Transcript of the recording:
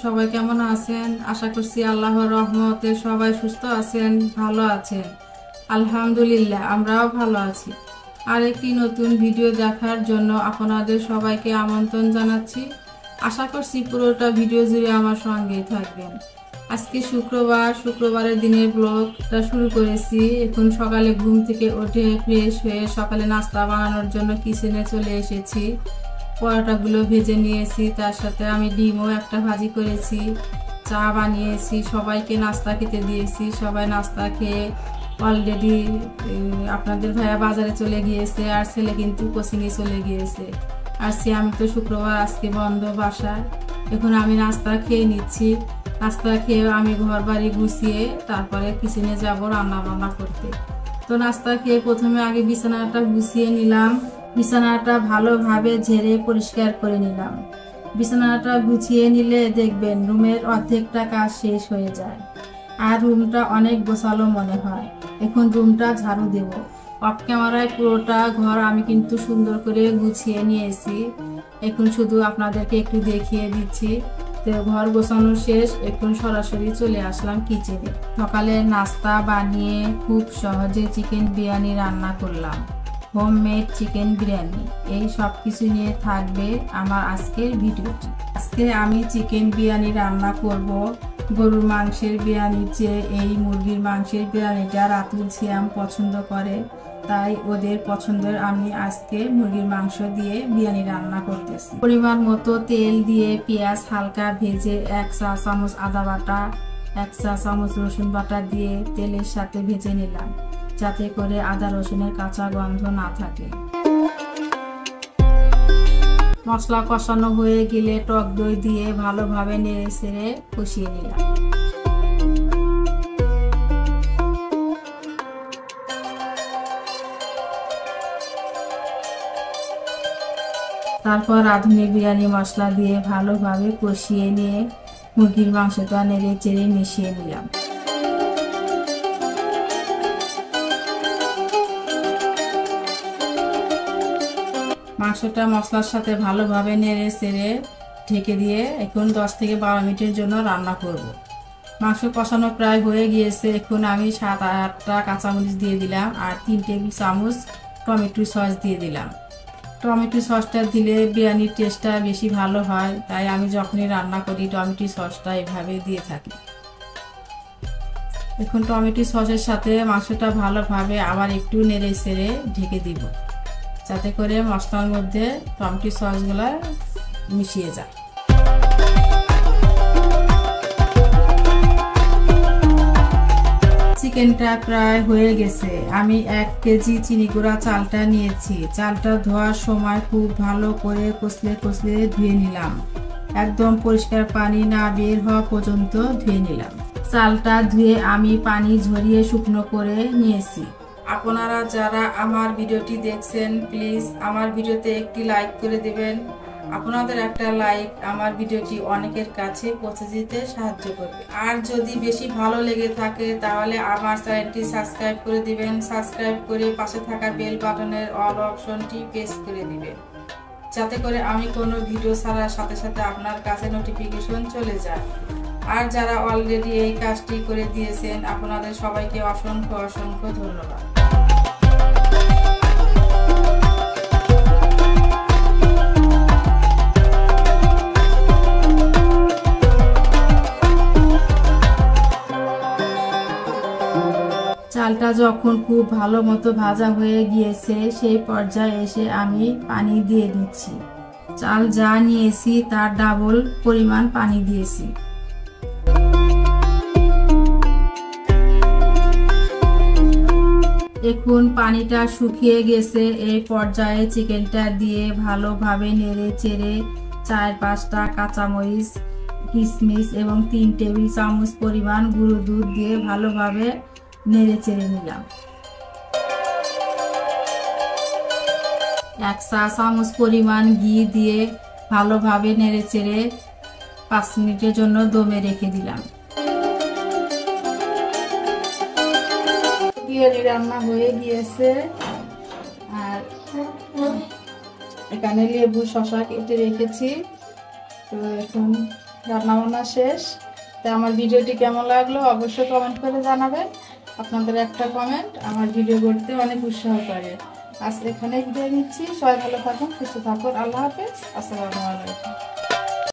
সবাই কেমন আছেন? আশা করছি আল্লাহর রহমতে সবাই সুস্থ আছেন, ভালো আছেন। আলহামদুলিল্লাহ, আমরাও ভালো আছি। আর একটি নতুন ভিডিও দেখার জন্য আপনাদের সবাইকে আমন্ত্রণ জানাচ্ছি। আশা করছি পুরোটা ভিডিও জুড়ে আমার সঙ্গেই থাকবেন। আজকে শুক্রবারের দিনের ব্লগটা শুরু করেছি। এখন সকালে ঘুম থেকে উঠে ফ্রেশ হয়ে সকালে নাস্তা বানানোর জন্য কিচেনে চলে এসেছি। পরোটাগুলো ভেজে নিয়েছি, তার সাথে আমি ডিমও একটা ভাজি করেছি, চা বানিয়েছি, সবাইকে নাস্তা খেতে দিয়েছি। সবাই নাস্তা খেয়ে অলরেডি আপনাদের ভাইয়া বাজারে চলে গিয়েছে, আর ছেলে কিন্তু কোচিংয়ে চলে গিয়েছে। আর আমি তো শুক্রবার আজকে বন্ধ বাসায়। এখন আমি নাস্তা খেয়ে নিচ্ছি। নাস্তা খেয়ে আমি ঘর বাড়ি গুছিয়ে তারপরে কিচেনে যাব রান্না বান্না করতে। তো নাস্তা খেয়ে প্রথমে আগে বিছানাটা গুছিয়ে নিলাম। বিছানাটা ভালোভাবে ঝেড়ে পরিষ্কার করে নিলাম। বিছানাটা গুছিয়ে নিলে দেখবেন রুমের অর্ধেকটা কাজ শেষ হয়ে যায়, আর রুমটা অনেক গোছালো মনে হয়। এখন রুমটা ঝাড়ু দেব। অফ ক্যামেরায় পুরোটা ঘর আমি কিন্তু সুন্দর করে গুছিয়ে নিয়েছি। এখন শুধু আপনাদেরকে একটু দেখিয়ে দিচ্ছি। তো ঘর গোছানো শেষ, এখন সরাসরি চলে আসলাম কিচেনে। সকালে নাস্তা বানিয়ে খুব সহজে চিকেন বিরিয়ানি রান্না করলাম। হোমমেড চিকেন বিরিয়ানি, এই সব কিছু নিয়ে থাকবে আমার আজকের ভিডিওটি। আজকে আমি চিকেন বিরিয়ানি রান্না করব। গরুর মাংসের বিরিয়ানির চেয়ে এই মুরগির মাংসের বিরিয়ানিটা রাতুল সিয়াম পছন্দ করে, তাই ওদের পছন্দের আমি আজকে মুরগির মাংস দিয়ে বিরিয়ানি রান্না করতেছি। পরিমাণ মতো তেল দিয়ে পেঁয়াজ হালকা ভেজে 1 চা চামচ আদা বাটা, 1 চা চামচ রসুন বাটা দিয়ে তেলের সাথে ভেজে নিলাম, যাতে করে আদা রসুনের কাঁচা গন্ধ না থাকে। মশলা কষানো হয়ে গেলে টক দই দিয়ে ভালোভাবে নেড়ে চেড়ে কষিয়ে নিলাম। তারপর রাঁধুনি বিরিয়ানি মশলা দিয়ে ভালোভাবে কষিয়ে নিয়ে মুরগির মাংসটা নেড়ে চেড়ে মিশিয়ে নিলাম। মাংসটা মশলার সাথে ভালোভাবে নেড়ে চেড়ে ঢেকে দিয়ে এখন 10 থেকে 12 মিনিটের জন্য রান্না করব। মাংস কষানো প্রায় হয়ে গিয়েছে। এখন আমি 7-8টা কাঁচামরিচ দিয়ে দিলাম, আর 3 টেবিল চামচ টমেটো সস দিয়ে দিলাম। টমেটো সসটা দিলে বিরিয়ানির টেস্টটা বেশি ভালো হয়, তাই আমি যখনই রান্না করি টমেটো সসটা এভাবে দিয়ে থাকি। এখন টমেটো সসের সাথে মাংসটা ভালোভাবে আবার একটু নেড়ে চেড়ে ঢেকে দিব, যাতে করে মশলার মধ্যে টমেটো সসগুলো মিশিয়ে যায়। চিকেনটা প্রায় হয়ে গেছে। আমি 1 কেজি চিনি গুঁড়া চালটা নিয়েছি। চালটা ধোয়ার সময় খুব ভালো করে কষলে ধুয়ে নিলাম। একদম পরিষ্কার পানি না বের হওয়া পর্যন্ত ধুয়ে নিলাম। চালটা ধুয়ে আমি পানি ঝরিয়ে শুকনো করে নিয়েছি। আপনারা যারা আমার ভিডিওটি দেখছেন, প্লিজ আমার ভিডিওতে একটি লাইক করে দেবেন। আপনাদের একটা লাইক আমার ভিডিওটি অনেকের কাছে পৌঁছে দিতে সাহায্য করবে। আর যদি বেশি ভালো লেগে থাকে তাহলে আমার চ্যানেলটি সাবস্ক্রাইব করে দিবেন। সাবস্ক্রাইব করে পাশে থাকা বেল বাটনের অল অপশনটি প্রেস করে দিবেন, যাতে করে আমি কোনো ভিডিও ছাড়ার সাথে সাথে আপনার কাছে নোটিফিকেশন চলে যায়। আর যারা অলরেডি এই কাজটি করে দিয়েছেন, আপনাদের সবাইকে অসংখ্য অসংখ্য ধন্যবাদ। চালটা যখন খুব ভালো মতো ভাজা হয়ে গিয়েছে, সেই পর্যায়ে এসে আমি পানি দিয়ে দিচ্ছি। চাল যা নিয়েছি তার ডাবল পরিমাণ পানি দিয়েছি। এখন পানিটা শুকিয়ে গেছে। এই পর্যায়ে চিকেনটা দিয়ে ভালোভাবে নেড়ে চেড়ে 4-5টা কাঁচামরিচ, কিশমিশ এবং 3 টেবিল চামচ পরিমাণ গুঁড়ো দুধ দিয়ে ভালোভাবে নেড়ে চেড়ে নিলাম। 1 চা চামচ পরিমাণ ঘি দিয়ে ভালোভাবে নেড়ে চেড়ে 5 মিনিটের জন্য দমে রেখে দিলাম। বিরিয়ানি রান্না হয়ে গিয়েছে। আর এখানে লেবু শসা কেটে রেখেছি। তো এখন রান্নাবান্না শেষ। তো আমার ভিডিওটি কেমন লাগলো অবশ্যই কমেন্ট করে জানাবেন। আপনাদের একটা কমেন্ট আমার ভিডিও করতে অনেক উৎসাহ করে। আজ এখানে বিদায় নিচ্ছি। সবাই ভালো থাকুন, সুস্থ থাকুন। আল্লাহ হাফেজ। আসসালামু আলাইকুম।